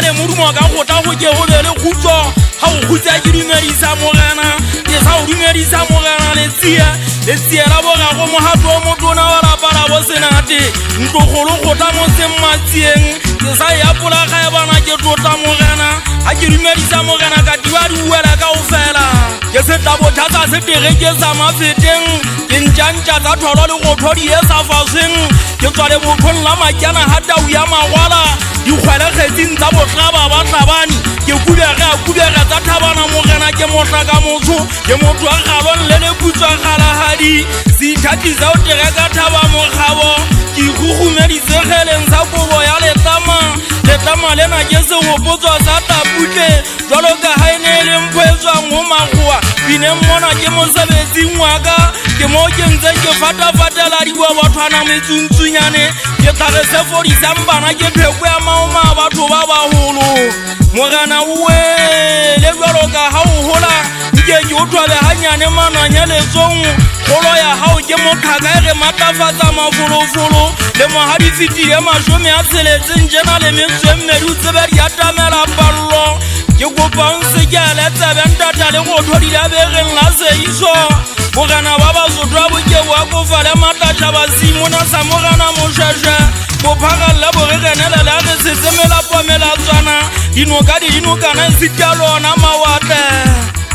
le morumo ka go ta go ke go le khutso ha o khutsa ke dumedisa morena ke sa o dumedisa morena le tsia la boga go mohato mo tona wa la para bo senate ntogolo go ta mo semmatsieng ke sa ya pola ga e bana ke tota morena ha ke dumedisa morena ka diwa di uela ka o fela ke se tla bothata se tere ke sa mafeteng ke ntjantja tsa tholo le go thodi e sa faseng ke tswa le bothong la makiana ha tau ya magwala di khwele khetsing tsa botlaba ba tlabani ke kubega tsa thabana morena ke motla ka motho ke motho a galon le le putswa galahadi si thati za o tere ka thaba mogabo ke gugumeditse geleng sa kobo ya letama lena ke se gopotswa sa taputle jwalo ka ha ene le mpwetswang ho magoa bine mmona ke mosebetsing wa ka ke mo ke ntse ke fatafatela diwa bathwana metsuntsunyane ke tlare se fodisang bana ke pheko ya maoma batho ba baholo morena uwe le jwalo ka ha o hola nke ke o thwabe hanyane mananya letsong kgolo ya hao ke mothaka e re matafatsa mafolofolo le mohadi fetile mashome a tsheletseng jena le metswe mmedi o tsebe di atamela pallo ke kopang se ke a letsebe ntata le go thodile begeng la seiso morena ba basotho a bokebo a kofa le matatla basimona sa morena mosheshe bophagalla boregenele le a re setsemela pomela tswana dinoka di dinokana sita lona mawatle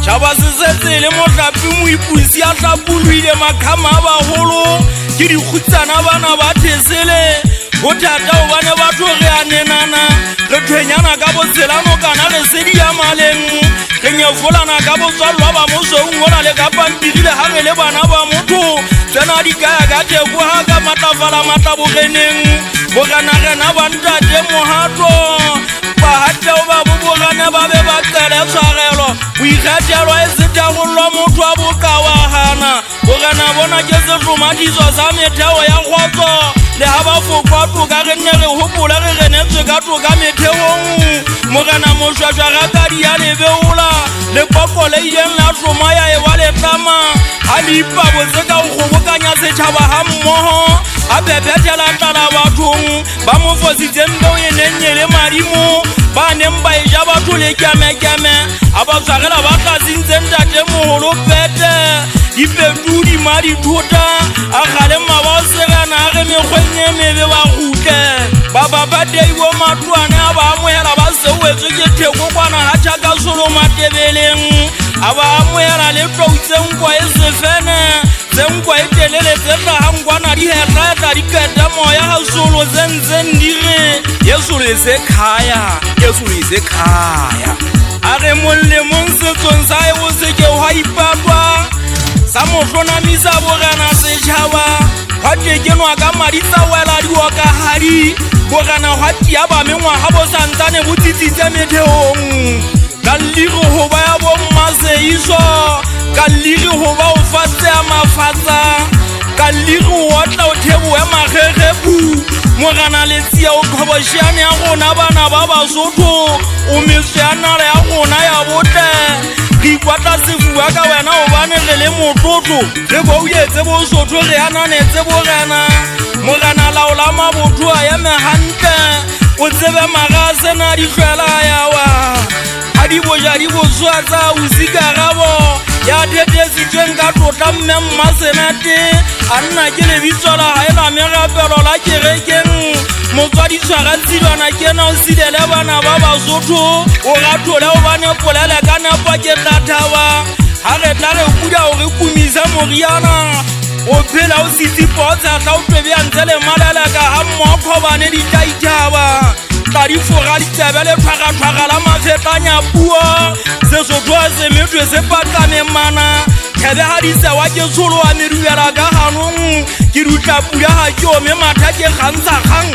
tšhaba se setse le motlapi moipusi a tlapoloile makhama a bagolo ke dikhutsana bana ba thesele bothata o bane batho re a nenana re thwenyana ka botshelano kana re sedi ya maleng re nyefolana ka botswalwa ba mosong gola le ka pampirile ga re le bana ba motho tsena di kaya ka teko ga ka matlafala matlabogeneng boganagena ba ntate mohato bahateo ba bobogane ba be ba tsele tshwarelo boikgethelo e setagolwa motho a bokawagana bogana bona ke setlomadiso sa metheo ya kgotso le ha ba fokwa toka re nne re hopole re renetswe ka toka metheong morena moshwashwa ga kadi ya lebeola le poko le ileng la tloma ya e wa letlama ha le ipabotse ka go kgobokanya setšhaba ga mmogo a phephetela tlala bathong ba mo fositseng beo e nennye le madimo ba neng ba e ja batho le kemekeme a ba tshwarela ba tlatsintse ntate mogolo pete dipetu di madithota a gale mabao segana a ge mekgweng e mebe ba gutle ba babadeibo matwane a ba amohela ba seuetswe ke theko kwana ga tšhaka solo matebeleng a ba amohela le tloutsenkwa e sefene tsenkwa e telele tse tlagankwana di hetlaetla dikete moya ga solo tsentseng dire yesolo e se khaya a re mollemong setsong sa e go seke gwa ipatwa sa motlhonamisa bogena setšhaba gwa tekenwa ka madi tsa wela diokagadi bogena gwa tia ba mengwaga bo santsane bo tsitsitse metheong ka lliri go ba ya bommaseiso ka lliri go ba o fatsea mafatsa ka lliri go otla o theboe magegepu morena le tsia o kgobošiane ya gona bana ba basotho o metso ya nala ya gona ya botle re ikwatla sefua ka wena o bane re le motlotlo re bouetse bosotho re ananetse borena morena laola mabotho a eme gantle o tsebe maga a sena ditlhwela yawa a di boja di bosoa tsa ausikarabo ya thethesitsweng ka tlotla mme mmasenate a nna ke lebitso la ga e la megapelo la kerekeng motswadi tshwara tshilwana kena o silele bana ba basotho o gathole o bane polele ka nepo ke tlathaba ga re tla re kuda o re kumise moriana o phela o sitipa o tsatla o tobjantse le malele ka ga mmokgo bane ditaithaba tla di foga ditsebe le tlhwaga-tlhwaga la mafetlanya puo sesotho a semetwe se patlame mana thebe ga disewa ke tsholo wa meduela ka ganong ke dutla pula ga ke ome matha ke kgantsha kgang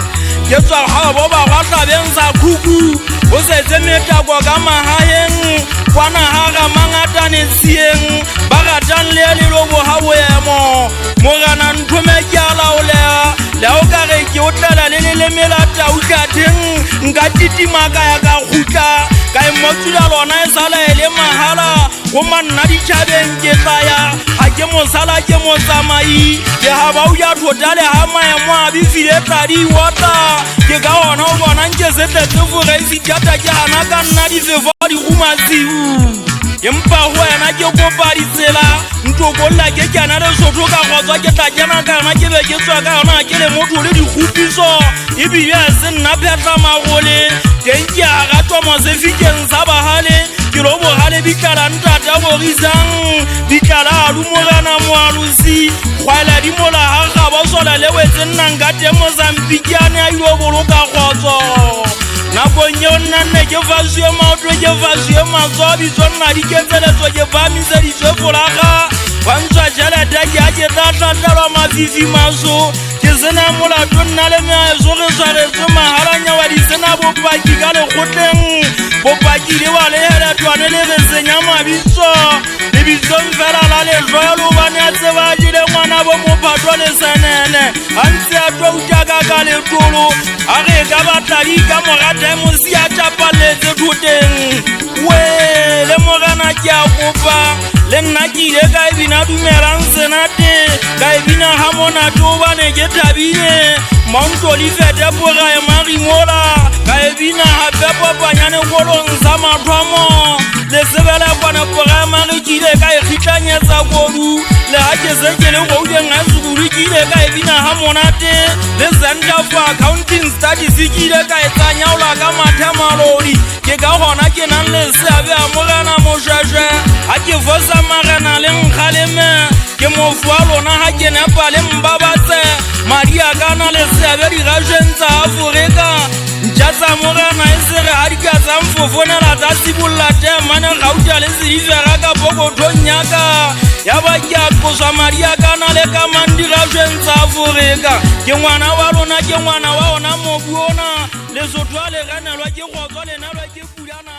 ke tswa ga bo ba gwa tlabeng sa khuku o setse metako ka magaeng kwana ga ga mangatane tsieng ba ratang le lelobo ga boemo morena nthome ke a laolea le o ka re ke o tlela le lelemela tautlateng nka titimaka ya ka gutla ka e motsula lona e sala e le mahala go manna ditšhabeng ke tlaya ga ke mosala ke motsamai ke ga ba o ya thotale ga maemo a bifile tladi wota ke ka gona o bonang ke setetse foreisi thata ke gana ka nna difefo di gomatsiu empa go yena ke kopa ditsela ntokolola ke kana le sotho ka gotswa ke tla kena kana ke be ke tswa ka yona ke le motho le dikhupiso ebile se nna phetla magole teng ke a ratwa mosefikeng sa bahale ke lo bogale bikala ntata borisang bikala a lumogana moalusi kgwala di mola ga ga ba sola le wetse nnang ka teng Mozambikiane a ilo boloka khotso nakong eo nna nne ke fasue maoto ke fasue matsoa bitso nna diketseletso ke bamiseditswe folaga bantswa tšhelete ke a ke tlatlatlelwa mafifi maso ke sena molato nna le meaeso re tshwaretswe mahalanya wa di sena bopaki ka lekgotleng bopaki le ba leheletwane le besenya mabitso lebitsong fela la letlwelo bane a tseba jile ngwana bo mophatwa le senene a ntse a twautaka ka letolo a re ka batladi ka mogata mosi a tšapaletse thoteng we le morena ke a kopa le nna ke ile ka ebina dumelang senate ka ebina ga monate o bane ke thabile mountolifete porae marimola ka ebina gape popanyane kolong sa mathomo le sebelekwane porae mari ke ile ka ekgitlanyetsa kodu le ga ke se ke le goudeng a sekuru ke ile ka ebina ga monate le center for accounting studies ke ile ka etsanyaola ka mathemalodi ke ka gona ke nang le seabe a morena mošwešwe a ke fosa marena le nkgaleme ke mofu wa lona ga ke nepa le mbabatse madi a kana le seabe dirageng tsa Aforika ntša tsa morena e sere ga di ka tsa mfofonela tsa sibolola temane gauta le sedifega ka pokothong yaka ya ba ke a tloswa madi a kana le ka mandirageng tsa Aforika ke ngwana wa lona ke ngwana wa ona mobu ona lesotho a le ganelwa ke kgotswa lenelwa ke pulana